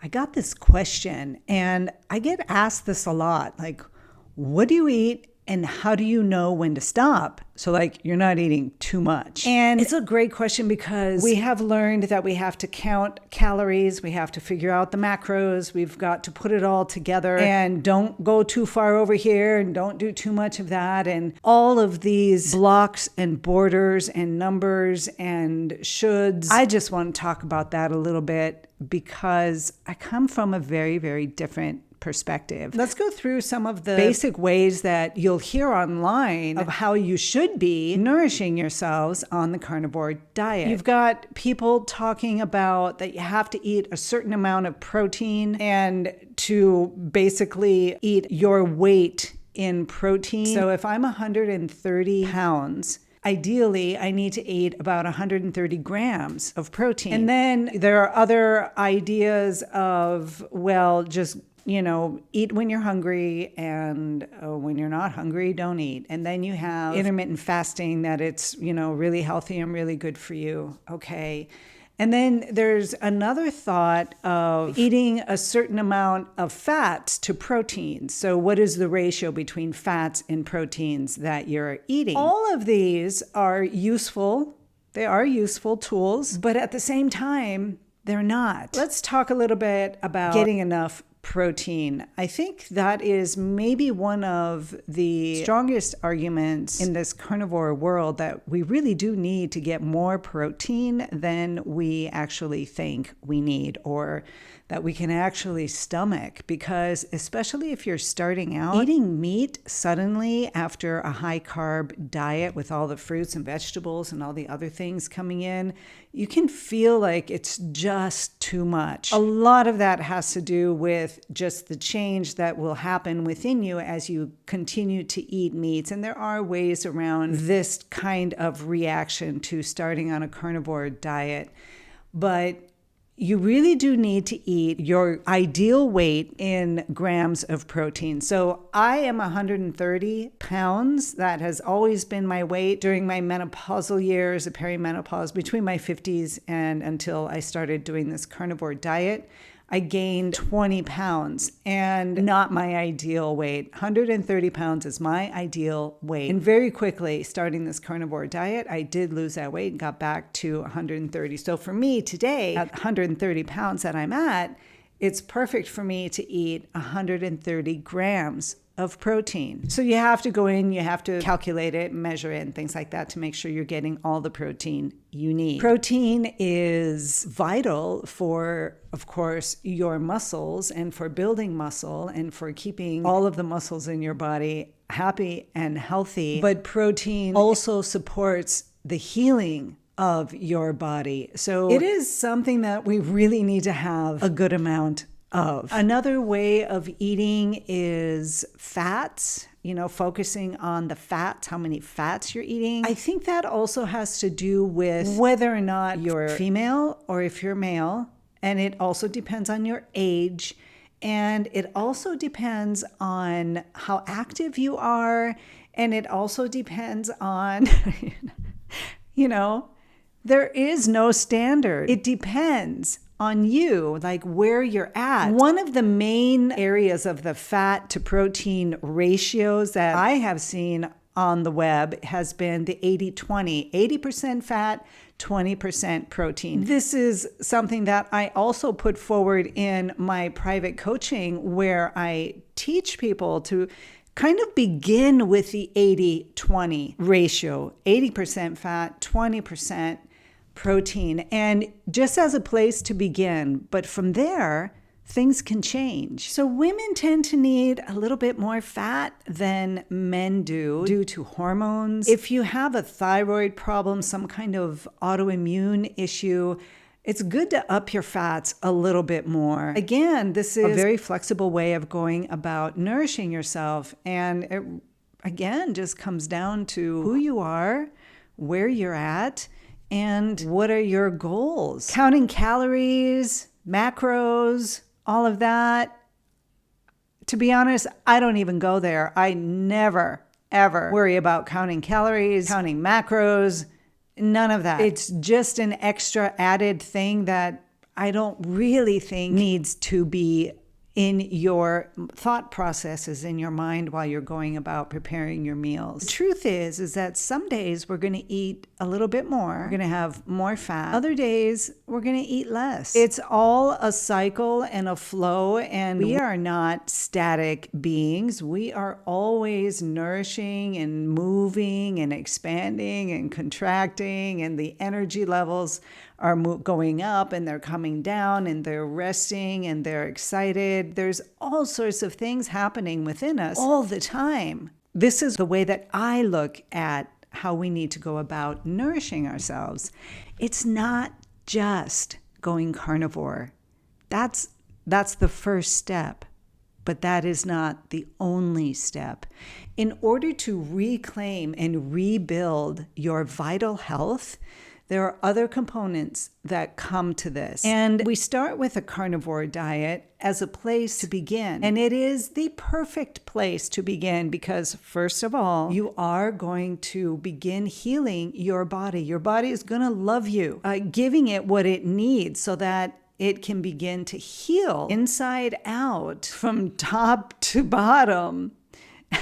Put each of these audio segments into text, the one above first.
I got this question, and I get asked this a lot. Like, what do you eat and how do you know when to stop? So like, you're not eating too much. And it's a great question because we have learned that we have to count calories. We have to figure out the macros. We've got to put it all together and don't go too far over here and don't do too much of that. And all of these blocks and borders and numbers and shoulds. I just want to talk about that a little bit because I come from a very, very different perspective. Let's go through some of the basic ways that you'll hear online of how you should be nourishing yourselves on the carnivore diet. You've got people talking about that you have to eat a certain amount of protein and to basically eat your weight in protein. So if I'm 130 pounds, ideally, I need to eat about 130 grams of protein. And then there are other ideas of, well, just eat when you're hungry, and when you're not hungry, don't eat. And then you have intermittent fasting that it's, really healthy and really good for you. Okay. And then there's another thought of eating a certain amount of fats to proteins. So what is the ratio between fats and proteins that you're eating? All of these are useful. They are useful tools, but at the same time, they're not. Let's talk a little bit about getting enough protein. I think that is maybe one of the strongest arguments in this carnivore world, that we really do need to get more protein than we actually think we need, or that we can actually stomach. Because especially if you're starting out, eating meat suddenly after a high carb diet with all the fruits and vegetables and all the other things coming in, you can feel like it's just too much. A lot of that has to do with just the change that will happen within you as you continue to eat meats. And there are ways around this kind of reaction to starting on a carnivore diet. But you really do need to eat your ideal weight in grams of protein. So I am 130 pounds. That has always been my weight during my menopausal years, the perimenopause, between my 50s and until I started doing this carnivore diet. I gained 20 pounds, and not my ideal weight. 130 pounds is my ideal weight. And very quickly, starting this carnivore diet, I did lose that weight and got back to 130. So for me today, at 130 pounds that I'm at, it's perfect for me to eat 130 grams of protein. So you have to go in, you have to calculate it, measure it, and things like that to make sure you're getting all the protein you need. Protein is vital for, of course, your muscles and for building muscle and for keeping all of the muscles in your body happy and healthy. But protein also supports the healing of your body. So it is something that we really need to have a good amount of. Another way of eating is fats, focusing on the fats, how many fats you're eating. I think that also has to do with whether or not you're female or if you're male. And it also depends on your age. And it also depends on how active you are. And it also depends on, there is no standard. It depends on you, like where you're at. One of the main areas of the fat to protein ratios that I have seen on the web has been the 80-20, 80% fat, 20% protein. This is something that I also put forward in my private coaching, where I teach people to kind of begin with the 80-20 ratio, 80% fat, 20% protein, and just as a place to begin. But from there, things can change. So women tend to need a little bit more fat than men do due to hormones. If you have a thyroid problem, some kind of autoimmune issue, it's good to up your fats a little bit more. Again, this is a very flexible way of going about nourishing yourself. And it, again, just comes down to who you are, where you're at, and what are your goals? Counting calories, macros, all of that. To be honest, I don't even go there. I never, ever worry about counting calories, counting macros, none of that. It's just an extra added thing that I don't really think needs to be in your thought processes in your mind while you're going about preparing your meals. The truth is that some days we're going to eat a little bit more. We're going to have more fat. Other days we're going to eat less. It's all a cycle and a flow, and we are not static beings. We are always nourishing and moving and expanding and contracting, and the energy levels are going up and they're coming down and they're resting and they're excited. There's all sorts of things happening within us all the time. This is the way that I look at how we need to go about nourishing ourselves. It's not just going carnivore. That's the first step, but that is not the only step. In order to reclaim and rebuild your vital health, there are other components that come to this. And we start with a carnivore diet as a place to begin. And it is the perfect place to begin because, first of all, you are going to begin healing your body. Your body is going to love you, giving it what it needs so that it can begin to heal inside out, from top to bottom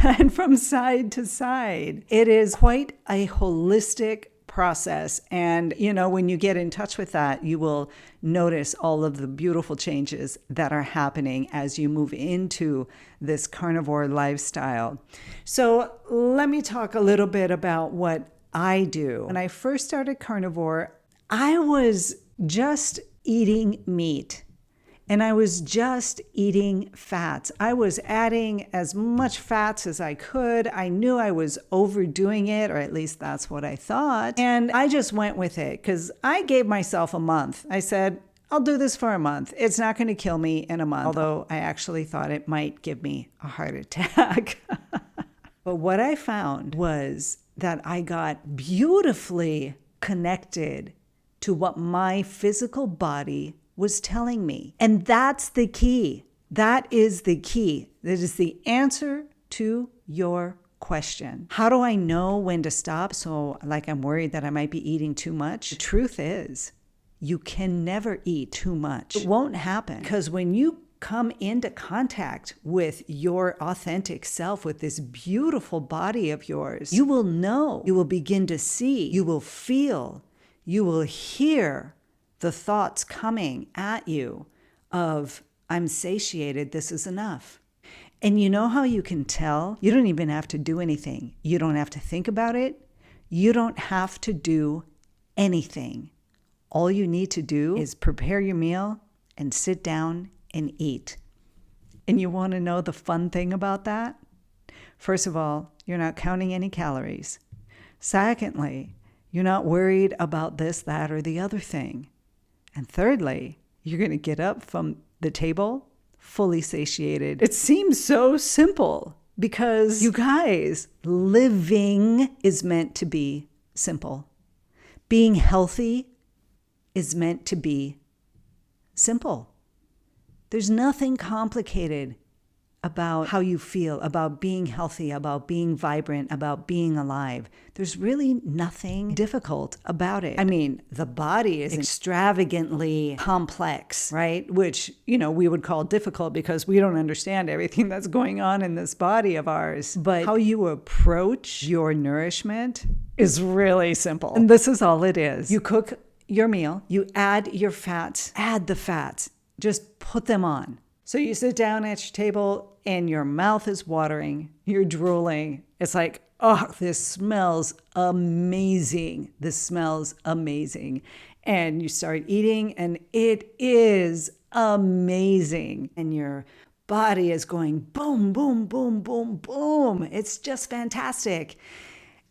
and from side to side. It is quite a holistic process. And, when you get in touch with that, you will notice all of the beautiful changes that are happening as you move into this carnivore lifestyle. So let me talk a little bit about what I do. When I first started carnivore, I was just eating meat. And I was just eating fats. I was adding as much fats as I could. I knew I was overdoing it, or at least that's what I thought. And I just went with it because I gave myself a month. I said, I'll do this for a month. It's not going to kill me in a month, although I actually thought it might give me a heart attack. But what I found was that I got beautifully connected to what my physical body was telling me. And that's the key. That is the key. That is the answer to your question. How do I know when to stop? So I'm worried that I might be eating too much. The truth is, you can never eat too much. It won't happen because when you come into contact with your authentic self, with this beautiful body of yours, you will know, you will begin to see, you will feel, you will hear the thoughts coming at you of, I'm satiated, this is enough. And you know how you can tell? You don't even have to do anything. You don't have to think about it. You don't have to do anything. All you need to do is prepare your meal and sit down and eat. And you want to know the fun thing about that? First of all, you're not counting any calories. Secondly, you're not worried about this, that, or the other thing. And thirdly, you're going to get up from the table fully satiated. It seems so simple because, you guys, living is meant to be simple. Being healthy is meant to be simple. There's nothing complicated about how you feel, about being healthy, about being vibrant, about being alive. There's really nothing difficult about it. I mean, the body is extravagantly complex, right? Which, we would call difficult because we don't understand everything that's going on in this body of ours. But how you approach your nourishment is really simple. And this is all it is. You cook your meal, you add your fats, add the fats, just put them on. So you sit down at your table and your mouth is watering, you're drooling. It's like, oh, this smells amazing. This smells amazing. And you start eating and it is amazing. And your body is going boom, boom, boom, boom, boom. It's just fantastic.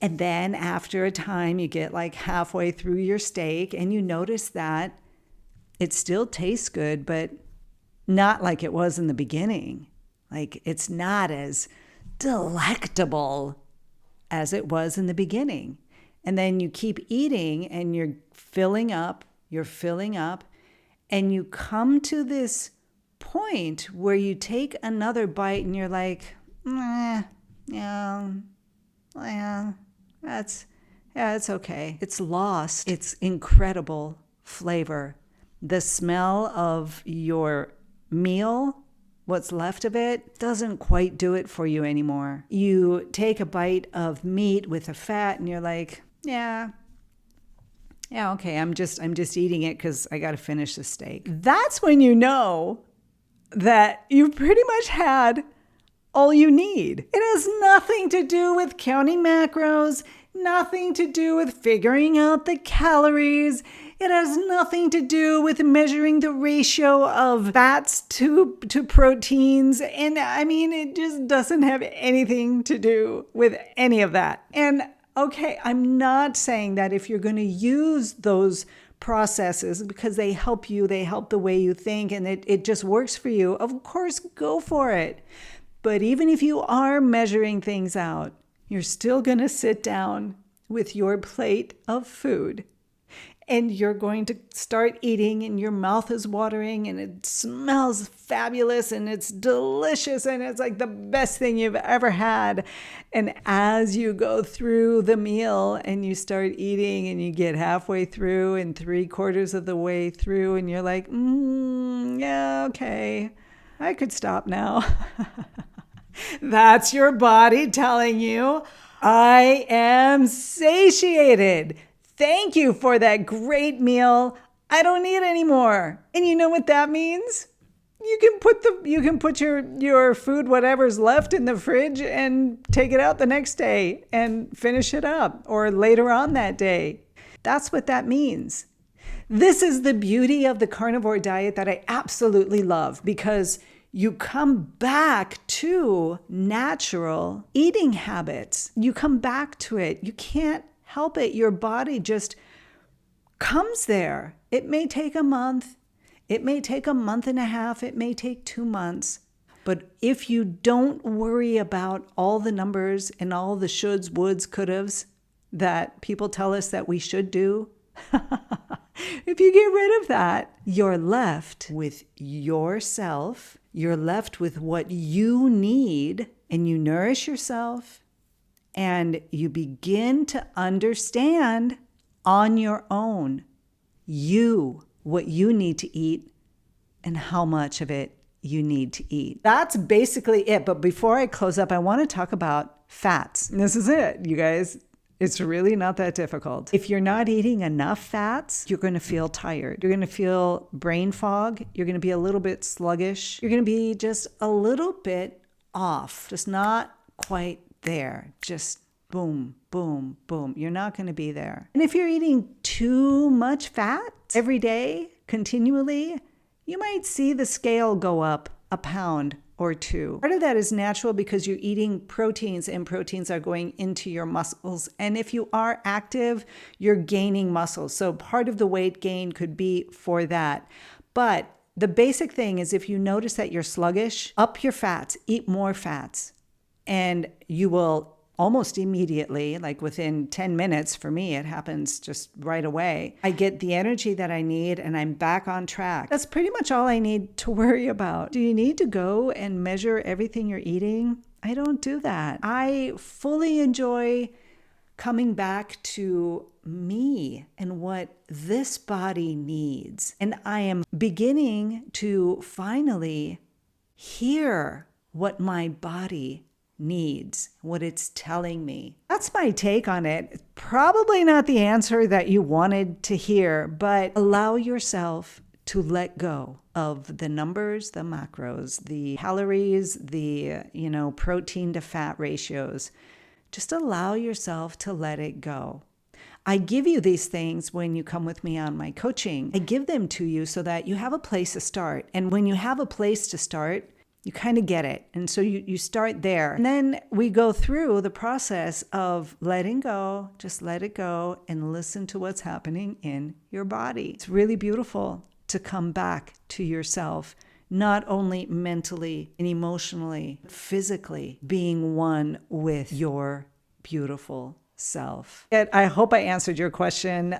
And then after a time, you get halfway through your steak and you notice that it still tastes good, but not like it was in the beginning. It's not as delectable as it was in the beginning. And then you keep eating and you're filling up, and you come to this point where you take another bite and you're like, it's okay. It's lost its incredible flavor. the smell of your meal, what's left of it, doesn't quite do it for you anymore. You take a bite of meat with a fat and you're like, yeah, okay, I'm just eating it because I got to finish the steak. That's when you know that you pretty much had all you need. It has nothing to do with counting macros, nothing to do with figuring out the calories. It has nothing to do with measuring the ratio of fats to proteins. And I mean, it just doesn't have anything to do with any of that. And okay, I'm not saying that if you're going to use those processes because they help you, they help the way you think, and it just works for you, of course, go for it. But even if you are measuring things out, you're still going to sit down with your plate of food and you're going to start eating and your mouth is watering and it smells fabulous and it's delicious and it's like the best thing you've ever had. And as you go through the meal and you start eating and you get halfway through and 3/4 of the way through and you're like, yeah, okay, I could stop now. That's your body telling you, I am satiated. Thank you for that great meal. I don't need any more. And you know what that means? You can put your food, whatever's left in the fridge, and take it out the next day and finish it up, or later on that day. That's what that means. This is the beauty of the carnivore diet that I absolutely love, because you come back to natural eating habits. You come back to it. You can't help it. Your body just comes there. It may take a month. It may take a month and a half. It may take 2 months. But if you don't worry about all the numbers and all the shoulds, woulds, could'ves that people tell us that we should do, if you get rid of that, you're left with yourself. You're left with what you need, and you nourish yourself, and you begin to understand on your own what you need to eat and how much of it you need to eat. That's basically it. But before I close up, I want to talk about fats. And this is it, you guys. It's really not that difficult. If you're not eating enough fats, you're going to feel tired. You're going to feel brain fog. You're going to be a little bit sluggish. You're going to be just a little bit off, just not quite there. Just boom, boom, boom. You're not going to be there. And if you're eating too much fat every day, continually, you might see the scale go up a pound or 2. Part of that is natural because you're eating proteins, and proteins are going into your muscles. And if you are active, you're gaining muscles. So part of the weight gain could be for that. But the basic thing is, if you notice that you're sluggish, up your fats, eat more fats, and you will almost immediately, like within 10 minutes, for me, it happens just right away. I get the energy that I need and I'm back on track. That's pretty much all I need to worry about. Do you need to go and measure everything you're eating? I don't do that. I fully enjoy coming back to me and what this body needs. And I am beginning to finally hear what my body needs, what it's telling me. That's my take on it. Probably not the answer that you wanted to hear, but allow yourself to let go of the numbers, the macros, the calories, the, protein to fat ratios. Just allow yourself to let it go. I give you these things when you come with me on my coaching. I give them to you so that you have a place to start. And when you have a place to start, you kind of get it. And so you start there. And then we go through the process of letting go, just let it go, and listen to what's happening in your body. It's really beautiful to come back to yourself, not only mentally and emotionally, but physically, being one with your beautiful self. I hope I answered your question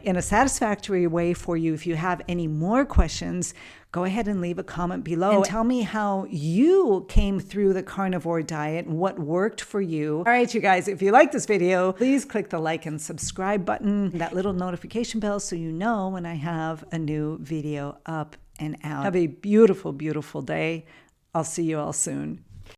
in a satisfactory way for you. If you have any more questions, go ahead and leave a comment below and tell me how you came through the carnivore diet and what worked for you. All right, you guys, if you like this video, please click the like and subscribe button, that little notification bell, so you know when I have a new video up and out. Have a beautiful, beautiful day. I'll see you all soon.